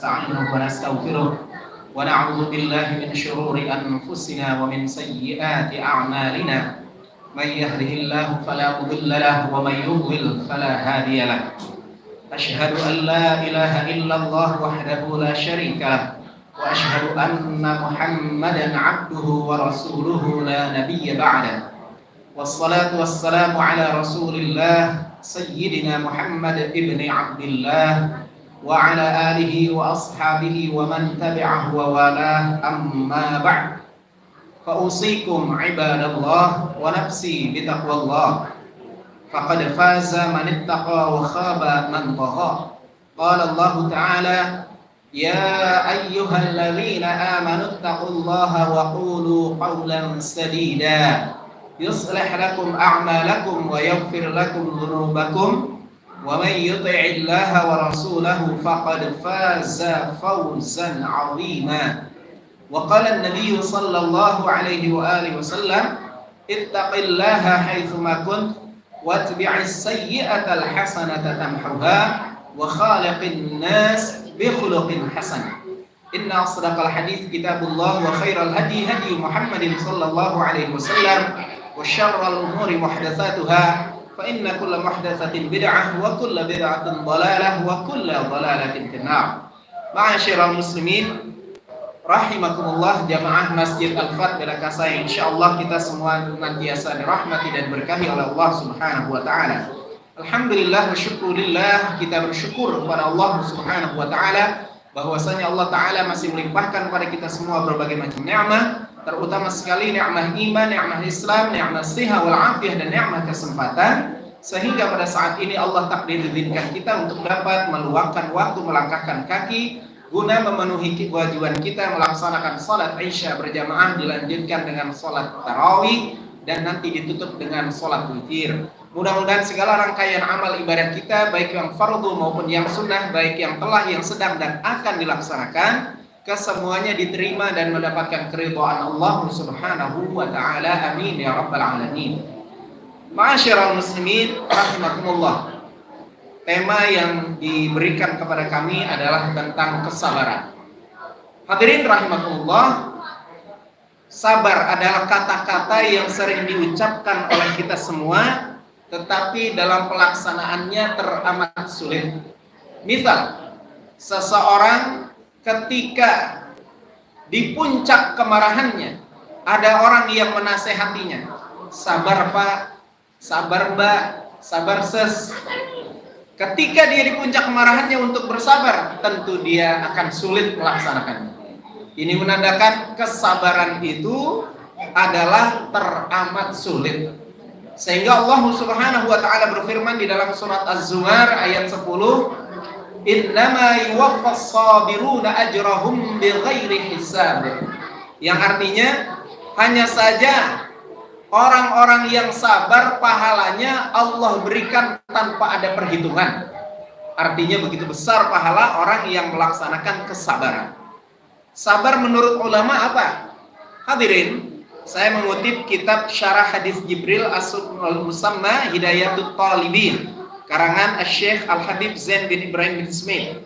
ونستعينه ونستغفره ونعوذ بالله من شرور أنفسنا ومن سيئات أعمالنا من يهده الله فلا مضل له ومن يضلل فلا هادي له أشهد أن لا إله إلا الله وحده لا شريك له وأشهد أن محمدا عبده ورسوله لا نبي بعده والصلاة والسلام على رسول الله سيدنا محمد ابن عبد الله وعلى آله وأصحابه ومن تبعه ووالاه أما بعد فأوصيكم عباد الله ونفسي بتقوى الله فقد فاز من اتقى وخاب من طغى قال الله تعالى يا أيها الذين آمنوا اتقوا الله وقولوا قولا سديدا يصلح لكم أعمالكم ويغفر لكم ذنوبكم ومن يطع الله ورسوله فقد فاز فوزا عظيما وقال النبي صلى الله عليه وآله وسلم اتق الله حيثما كنت واتبع السيئة الحسنة تمحها وخالق الناس بخلق حسن إن أصدق الحديث كتاب الله وخير الهدي هدي محمد صلى الله عليه وسلم وشر الأمور محدثاتها فإن كل محدثة بدعة وكل بدعة ضلالة وكل ضلالة في النار. معاشر المسلمين rahimakumullah, jamaah Masjid Al-Fat Belakasa, insyaallah kita semua senantiasa dirahmati dan berkahi oleh Allah Subhanahu wa taala. Alhamdulillah wa syukurillah, kita bersyukur kepada Allah Subhanahu wa taala bahwasanya Allah taala masih melimpahkan kepada kita semua berbagai macam nikmat, terutama sekali nikmat iman, nikmat Islam, nikmat siha wal afiyah dan nikmat kesempatan, sehingga pada saat ini Allah takdir izinkan kita untuk dapat meluangkan waktu, melangkahkan kaki guna memenuhi kewajiban kita melaksanakan salat Isya berjamaah, dilanjutkan dengan salat tarawih dan nanti ditutup dengan salat witir. Mudah-mudahan segala rangkaian amal ibadat kita, baik yang fardu maupun yang sunnah, baik yang telah, yang sedang dan akan dilaksanakan, kesemuanya diterima dan mendapatkan keridhaan Allah Subhanahu wa taala. Amin ya rabbal alamin. Ma'asyiral muslimin rahimakumullah. Tema yang diberikan kepada kami adalah tentang kesabaran. Hadirin rahimakumullah, sabar adalah kata-kata yang sering diucapkan oleh kita semua, tetapi dalam pelaksanaannya teramat sulit. Misal, seseorang ketika di puncak kemarahannya, ada orang yang menasehatinya, sabar pak, sabar mbak, sabar ses. Ketika dia di puncak kemarahannya untuk bersabar, tentu dia akan sulit melaksanakannya. Ini menandakan kesabaran itu adalah teramat sulit. Sehingga Allah Subhanahu wa taala berfirman di dalam surat Az-Zumar ayat 10, "Innama yuwaffas sabiruna ajrahum bighairi hisab." Yang artinya hanya saja orang-orang yang sabar pahalanya Allah berikan tanpa ada perhitungan. Artinya begitu besar pahala orang yang melaksanakan kesabaran. Sabar menurut ulama apa? Hadirin, saya mengutip kitab Syarah Hadis Jibril As-Musamma Hidayatut Talibin karangan Asy-Syaikh Al-Habib Zain bin Ibrahim bin Smith.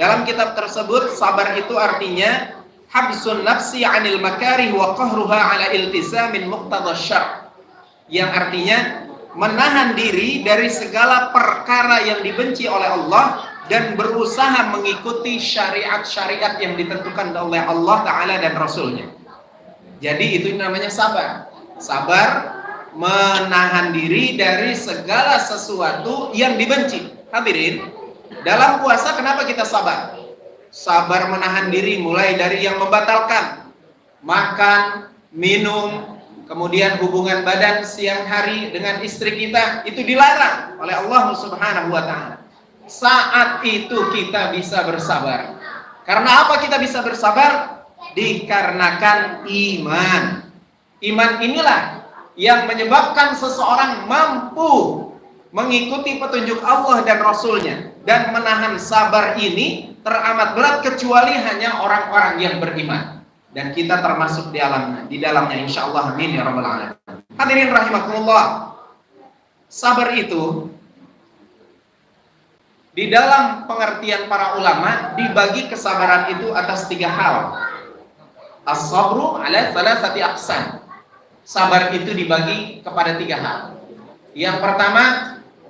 Dalam kitab tersebut, sabar itu artinya habsun nafsi 'anil makarih wa qahruha 'ala iltizamin muqtadha syar', yang artinya menahan diri dari segala perkara yang dibenci oleh Allah dan berusaha mengikuti syariat-syariat yang ditentukan oleh Allah Ta'ala dan Rasulnya. Jadi itu namanya sabar. Sabar menahan diri dari segala sesuatu yang dibenci. Hadirin, dalam puasa kenapa kita sabar? Sabar menahan diri mulai dari yang membatalkan makan, minum, kemudian hubungan badan siang hari dengan istri kita, itu dilarang oleh Allah Subhanahu wa taala. Saat itu kita bisa bersabar. Karena apa kita bisa bersabar? Dikarenakan iman. Iman inilah yang menyebabkan seseorang mampu mengikuti petunjuk Allah dan Rasulnya, dan menahan sabar ini teramat berat kecuali hanya orang-orang yang beriman, dan kita termasuk di dalamnya insyaallah. Amin ya rabbal alamin. Hadirin rahimakumullah, sabar itu Di dalam pengertian para ulama dibagi kesabaran itu atas 3 hal. As-sabru ala thalathati aqsam. Sabar itu dibagi kepada 3 hal. Yang pertama,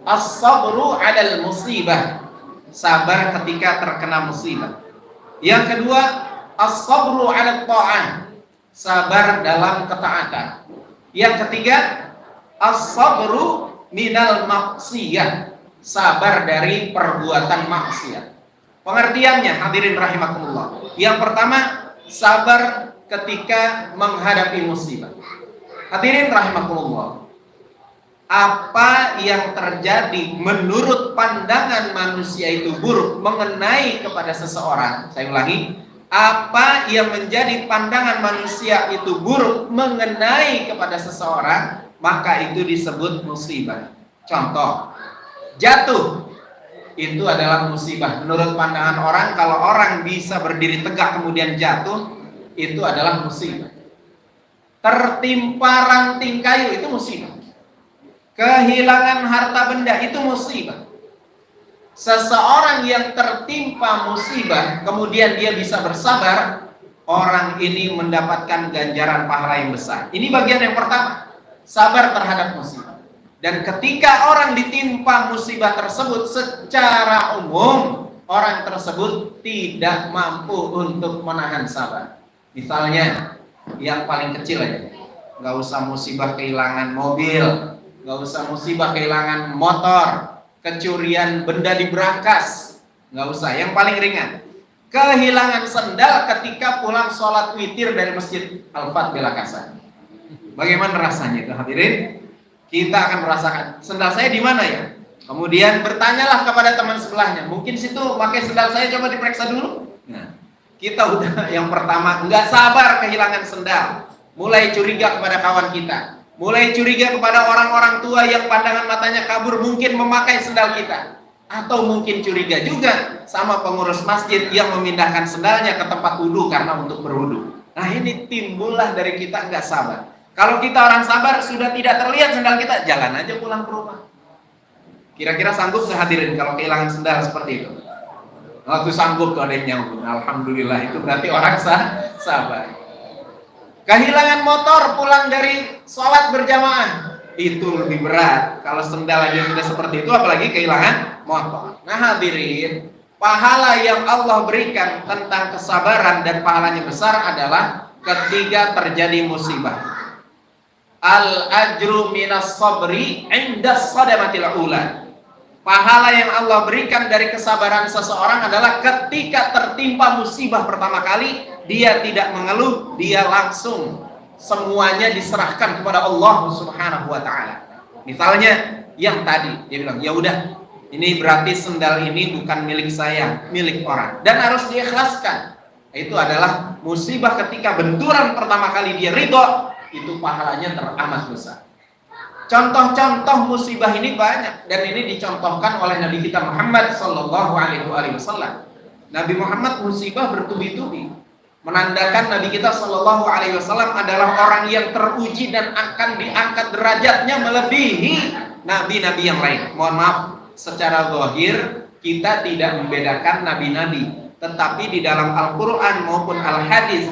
as-sabru 'alal musibah. Sabar ketika terkena musibah. Yang kedua, as-sabru 'alat ta'ah. Sabar dalam ketaatan. Yang ketiga, as-sabru minal maksiyah. Sabar dari perbuatan maksiat. Pengertiannya hadirin rahimakumullah. Yang pertama, sabar ketika menghadapi musibah. Hadirin rahimakumullah. Apa yang terjadi menurut pandangan manusia itu buruk mengenai kepada seseorang. Saya ulangi, apa yang menjadi pandangan manusia itu buruk mengenai kepada seseorang, maka itu disebut musibah. Contoh, jatuh itu adalah musibah. Menurut pandangan orang, kalau orang bisa berdiri tegak kemudian jatuh, itu adalah musibah. Tertimpa ranting kayu itu musibah. Kehilangan harta benda itu musibah. Seseorang yang tertimpa musibah kemudian dia bisa bersabar, orang ini mendapatkan ganjaran pahala yang besar. Ini bagian yang pertama, sabar terhadap musibah. Dan ketika orang ditimpa musibah tersebut, secara umum orang tersebut tidak mampu untuk menahan sabar. Misalnya yang paling kecil aja, nggak usah musibah kehilangan mobil, nggak usah musibah kehilangan motor, kecurian benda di brankas, nggak usah. Yang paling ringan, kehilangan sendal ketika pulang sholat witir dari masjid Al-Fat Belakasa. Bagaimana rasanya itu hadirin? Kita akan merasakan, sendal saya di mana ya? Kemudian bertanyalah kepada teman sebelahnya, mungkin situ pakai sendal saya, coba diperiksa dulu. Nah, kita udah yang pertama nggak sabar kehilangan sendal, mulai curiga kepada kawan kita, mulai curiga kepada orang-orang tua yang pandangan matanya kabur mungkin memakai sendal kita, atau mungkin curiga juga sama pengurus masjid yang memindahkan sendalnya ke tempat wudhu karena untuk berwudhu. Nah, ini timbullah dari kita nggak sabar. Kalau kita orang sabar, sudah tidak terlihat sendal kita, jalan aja pulang ke rumah. Kira-kira sanggup nggak hadirin kalau kehilangan sendal seperti itu? Waktu sanggup tuh ada yang nyambung. Alhamdulillah, itu berarti orang sabar. Kehilangan motor pulang dari sholat berjamaah, itu lebih berat. Kalau sendal aja sudah seperti itu, apalagi kehilangan motor. Nah hadirin, pahala yang Allah berikan tentang kesabaran dan pahalanya besar adalah ketika terjadi musibah. Al-ajru minas sabri indas sadamatil ula. Pahala yang Allah berikan dari kesabaran seseorang adalah ketika tertimpa musibah pertama kali, dia tidak mengeluh, dia langsung semuanya diserahkan kepada Allah Subhanahu wa taala. Misalnya yang tadi dia bilang, "Ya udah, ini berarti sendal ini bukan milik saya, milik orang." Dan harus diikhlaskan. Itu adalah musibah ketika benturan pertama kali dia ridho, itu pahalanya teramat besar. Contoh-contoh musibah ini banyak, dan ini dicontohkan oleh Nabi kita Muhammad sallallahu alaihi wasallam. Nabi Muhammad musibah bertubi-tubi, menandakan Nabi kita sallallahu alaihi wasallam adalah orang yang teruji dan akan diangkat derajatnya melebihi nabi-nabi yang lain. Mohon maaf, secara zahir kita tidak membedakan nabi-nabi, tetapi di dalam Al-Qur'an maupun Al-Hadis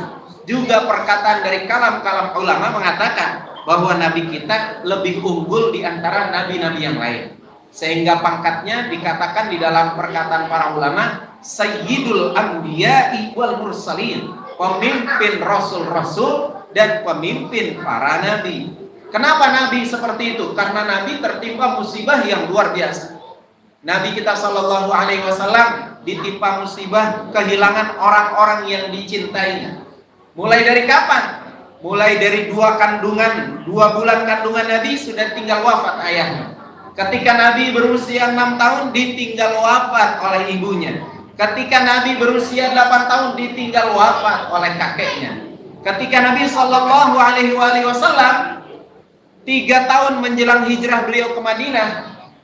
juga perkataan dari kalam-kalam ulama mengatakan bahwa nabi kita lebih unggul di antara nabi-nabi yang lain, sehingga pangkatnya dikatakan di dalam perkataan para ulama Sayyidul Anbiya'i wal Mursalin, pemimpin rasul-rasul dan pemimpin para nabi. Kenapa nabi seperti itu? Karena nabi tertimpa musibah yang luar biasa. Nabi kita sallallahu alaihi wasallam ditimpa musibah kehilangan orang-orang yang dicintainya. Mulai dari kapan? Mulai dari 2 bulan kandungan Nabi sudah tinggal wafat ayahnya. Ketika Nabi berusia 6 tahun ditinggal wafat oleh ibunya. Ketika Nabi berusia 8 tahun ditinggal wafat oleh kakeknya. Ketika Nabi sallallahu alaihi wasallam 3 tahun menjelang hijrah beliau ke Madinah,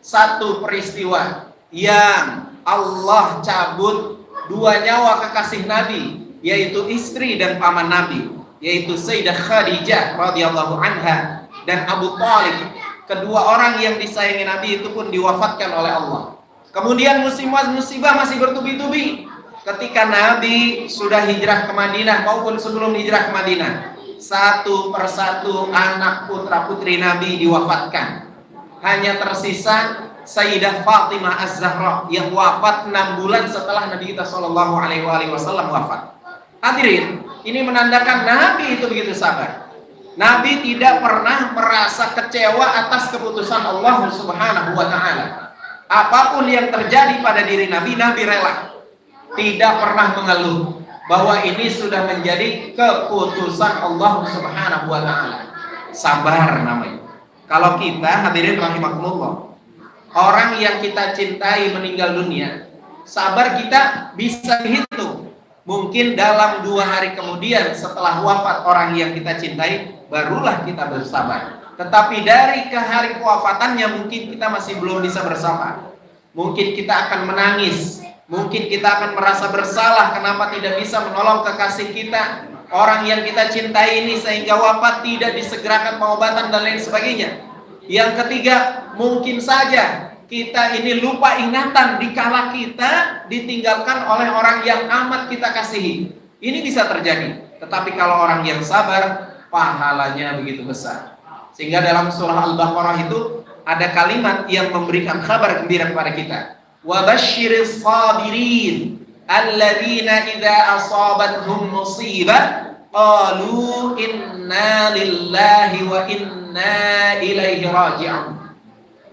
satu peristiwa yang Allah cabut 2 nyawa kekasih Nabi, yaitu istri dan paman Nabi, yaitu Sayyidah Khadijah radhiyallahu anha dan Abu Thalib. Kedua orang yang disayangi Nabi itu pun diwafatkan oleh Allah. Kemudian musibah masih bertubi-tubi. Ketika Nabi sudah hijrah ke Madinah maupun sebelum hijrah ke Madinah, satu persatu anak putra putri Nabi diwafatkan. Hanya tersisa Sayyidah Fatimah Az-Zahra yang wafat 6 bulan setelah Nabi kita Shallallahu Alaihi Wasallam wafat. Hadirin, ini menandakan Nabi itu begitu sabar. Nabi tidak pernah merasa kecewa atas keputusan Allah Subhanahu Wa Taala. Apapun yang terjadi pada diri Nabi, Nabi rela. Tidak pernah mengeluh bahwa ini sudah menjadi keputusan Allah Subhanahu Wa Taala. Sabar namanya. Kalau kita, hadirin rahimakumullah, orang yang kita cintai meninggal dunia, sabar kita bisa hitung. Mungkin dalam 2 hari kemudian setelah wafat orang yang kita cintai, barulah kita bersabar. Tetapi dari ke hari kewafatannya mungkin kita masih belum bisa bersabar. Mungkin kita akan menangis, mungkin kita akan merasa bersalah kenapa tidak bisa menolong kekasih kita, orang yang kita cintai ini sehingga wafat tidak disegerakan pengobatan dan lain sebagainya. Yang ketiga, mungkin saja kita ini lupa ingatan dikala kita ditinggalkan oleh orang yang amat kita kasihi. Ini bisa terjadi. Tetapi kalau orang yang sabar, pahalanya begitu besar. Sehingga dalam surah Al-Baqarah itu ada kalimat yang memberikan kabar gembira kepada kita. Wa basyiris sabirin alladzina idza asabathum musibah qalu inna lillahi wa inna ilaihi raji'un.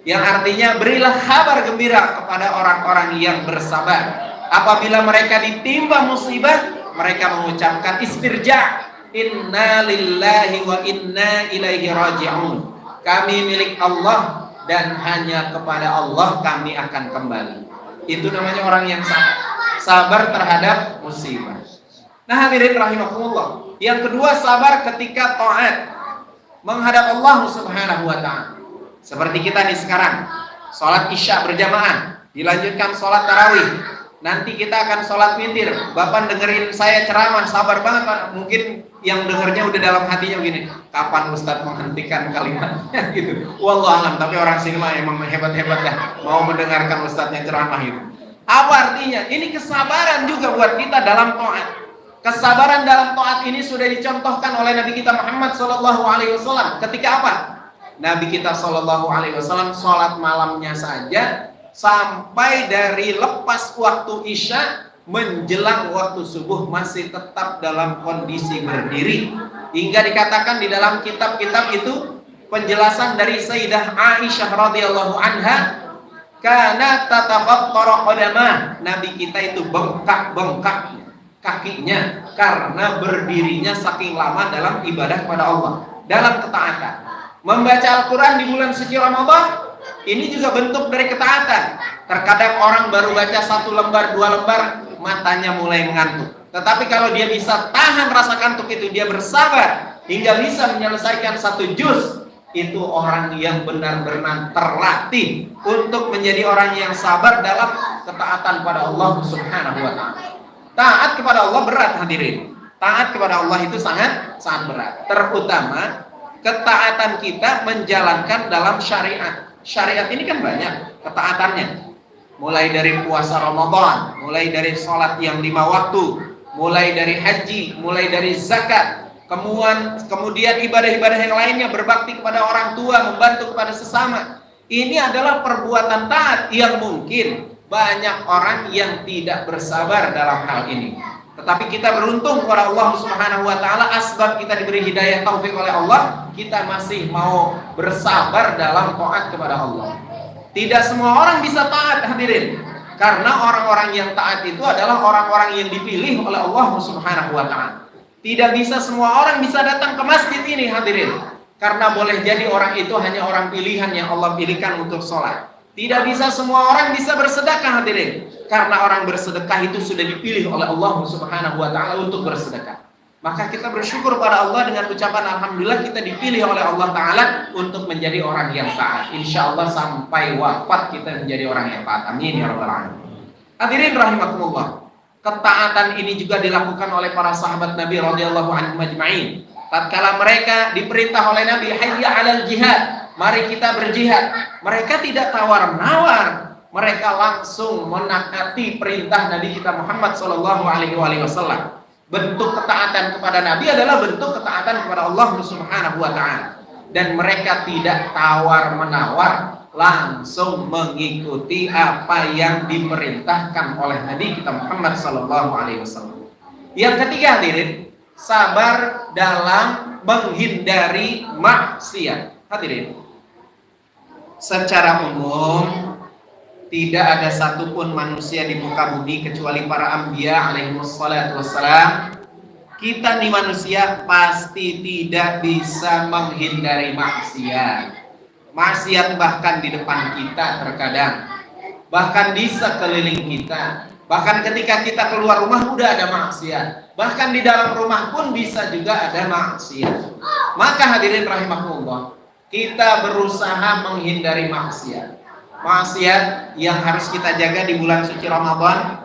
Yang artinya berilah kabar gembira kepada orang-orang yang bersabar. Apabila mereka ditimpa musibah, mereka mengucapkan istirja, inna lillahi wa inna ilaihi raji'un. Kami milik Allah dan hanya kepada Allah kami akan kembali. Itu namanya orang yang sabar terhadap musibah. Nah hadirin rahimakumullah, yang kedua sabar ketika taat menghadap Allah Subhanahu Wa Taala. Seperti kita nih sekarang, sholat isya berjamaah, dilanjutkan sholat tarawih. Nanti kita akan sholat witir. Bapak dengerin saya ceramah, sabar banget Pak. Mungkin yang dengernya udah dalam hatinya begini, kapan Ustadz menghentikan kalimatnya gitu. Wallahualam, tapi orang sini mah emang hebat-hebat dah, mau mendengarkan Ustadznya ceramah gitu. Apa artinya? Ini kesabaran juga buat kita dalam taat. Kesabaran dalam taat ini sudah dicontohkan oleh Nabi kita Muhammad SAW. Ketika apa? Nabi kita SAW sholat malamnya saja sampai dari lepas waktu isya menjelang waktu subuh masih tetap dalam kondisi berdiri, hingga dikatakan di dalam kitab-kitab itu penjelasan dari Sayyidah Aisyah radhiyallahu anha, kana tataqattara qadamah, Nabi kita itu bengkak-bengkak kakinya karena berdirinya saking lama dalam ibadah kepada Allah, dalam ketaatan. Membaca Al-Quran di bulan suci Ramadan ini juga bentuk dari ketaatan. Terkadang orang baru baca 1 lembar, 2 lembar, matanya mulai mengantuk. Tetapi kalau dia bisa tahan rasa kantuk itu, dia bersabar hingga bisa menyelesaikan 1 juz, itu orang yang benar-benar terlatih untuk menjadi orang yang sabar dalam ketaatan pada Allah Subhanahu Wa Taala. Taat kepada Allah berat hadirin. Taat kepada Allah itu sangat berat. Terutama ketaatan kita menjalankan dalam syariat. Syariat ini kan banyak ketaatannya. Mulai dari puasa Ramadan, mulai dari sholat yang 5 waktu, mulai dari haji, mulai dari zakat, kemudian ibadah-ibadah yang lainnya, berbakti kepada orang tua, membantu kepada sesama. Ini adalah perbuatan taat yang mungkin banyak orang yang tidak bersabar dalam hal ini. Tetapi kita beruntung kepada Allah Subhanahu Wa Taala, asbab kita diberi hidayah taufik oleh Allah, kita masih mau bersabar dalam taat kepada Allah. Tidak semua orang bisa taat hadirin, karena orang-orang yang taat itu adalah orang-orang yang dipilih oleh Allah Subhanahu Wa Taala. Tidak bisa semua orang bisa datang ke masjid ini hadirin, karena boleh jadi orang itu hanya orang pilihan yang Allah pilihkan untuk sholat. Tidak bisa semua orang bisa bersedekah hadirin, karena orang bersedekah itu sudah dipilih oleh Allah Subhanahu Wa Taala untuk bersedekah. Maka kita bersyukur pada Allah dengan ucapan alhamdulillah kita dipilih oleh Allah Taala untuk menjadi orang yang taat. Insya Allah sampai wafat kita menjadi orang yang taat. Amin ya rabbal alamin. Hadirin rahimakumullah. Ketaatan ini juga dilakukan oleh para sahabat Nabi radhiyallahu anhum ajma'in. Tatkala mereka diperintah oleh Nabi, hayya 'alal jihad, mari kita berjihad. Mereka tidak tawar-menawar, Mereka langsung menaati perintah Nabi kita Muhammad Shallallahu Alaihi Wasallam. Bentuk ketaatan kepada Nabi adalah bentuk ketaatan kepada Allah Subhanahu Wa Taala. Dan mereka tidak tawar menawar, langsung mengikuti apa yang diperintahkan oleh Nabi kita Muhammad Shallallahu Alaihi Wasallam. Yang ketiga hadirin, sabar dalam menghindari maksiat. Hadirin, secara umum tidak ada satupun manusia di muka bumi kecuali para anbiya alaihimussalatu wassalam. Kita nih manusia pasti tidak bisa menghindari maksiat. Maksiat bahkan di depan kita terkadang, bahkan di sekeliling kita. Bahkan ketika kita keluar rumah udah ada maksiat. Bahkan di dalam rumah pun bisa juga ada maksiat. Maka hadirin rahimakumullah, kita berusaha menghindari maksiat. Maksiat yang harus kita jaga di bulan suci Ramadan,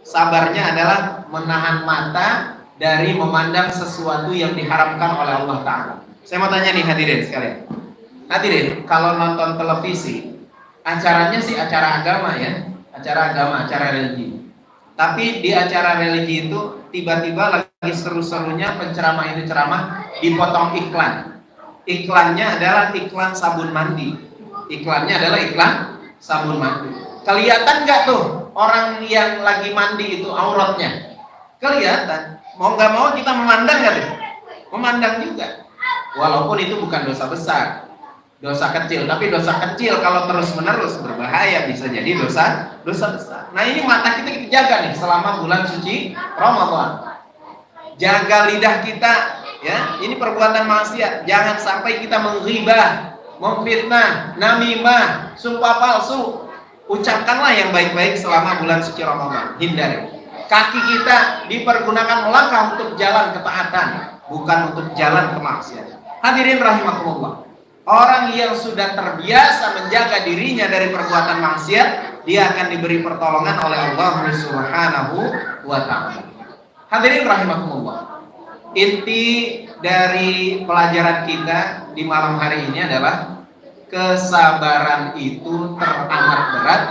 sabarnya adalah menahan mata dari memandang sesuatu yang diharamkan oleh Allah Ta'ala. Saya mau tanya nih hadirin sekalian. Hadirin, kalau nonton televisi, acaranya sih acara agama ya, acara agama, acara religi. Tapi di acara religi itu tiba-tiba lagi seru-serunya penceramah itu ceramah, dipotong iklan. Iklannya adalah iklan sabun mandi. Iklannya adalah iklan sabun mandi. Kelihatan nggak tuh orang yang lagi mandi itu auratnya? Kelihatan. Mau nggak mau kita memandang nggak tuh? Memandang juga. Walaupun itu bukan dosa besar, dosa kecil. Tapi dosa kecil kalau terus menerus berbahaya, bisa jadi dosa besar. Nah ini mata kita jaga nih selama bulan suci Ramadan. Jaga lidah kita, ya. Ini perbuatan maksiat. Jangan sampai kita menghibah, memfitnah, namimah, sumpah palsu. Ucapkanlah yang baik-baik selama bulan suci Ramadan. Hindari. Kaki kita dipergunakan melangkah untuk jalan ketaatan, bukan untuk jalan kemaksiatan. Hadirin rahimakumullah. Orang yang sudah terbiasa menjaga dirinya dari perbuatan maksiat, dia akan diberi pertolongan oleh Allah Subhanahu wa Ta'ala. Hadirin rahimakumullah. Inti dari pelajaran kita di malam hari ini adalah kesabaran itu teramat berat,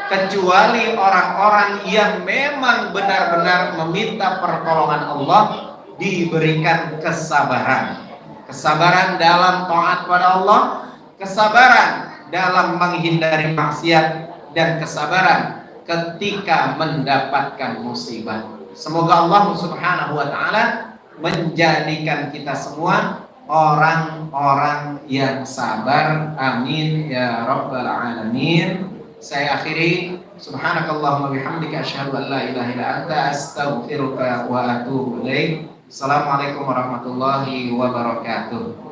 kecuali orang-orang yang memang benar-benar meminta pertolongan Allah diberikan kesabaran. Kesabaran dalam taat pada Allah, kesabaran dalam menghindari maksiat, dan kesabaran ketika mendapatkan musibah. Semoga Allah Subhanahu wa Ta'ala menjadikan kita semua orang-orang yang sabar. Amin ya rabbal alamin. Saya akhiri, subhanakallahumma bihamdika asyhadu an la ilaha illa anta astaghfiruka wa atubu ilaik. Assalamualaikum warahmatullahi wabarakatuh.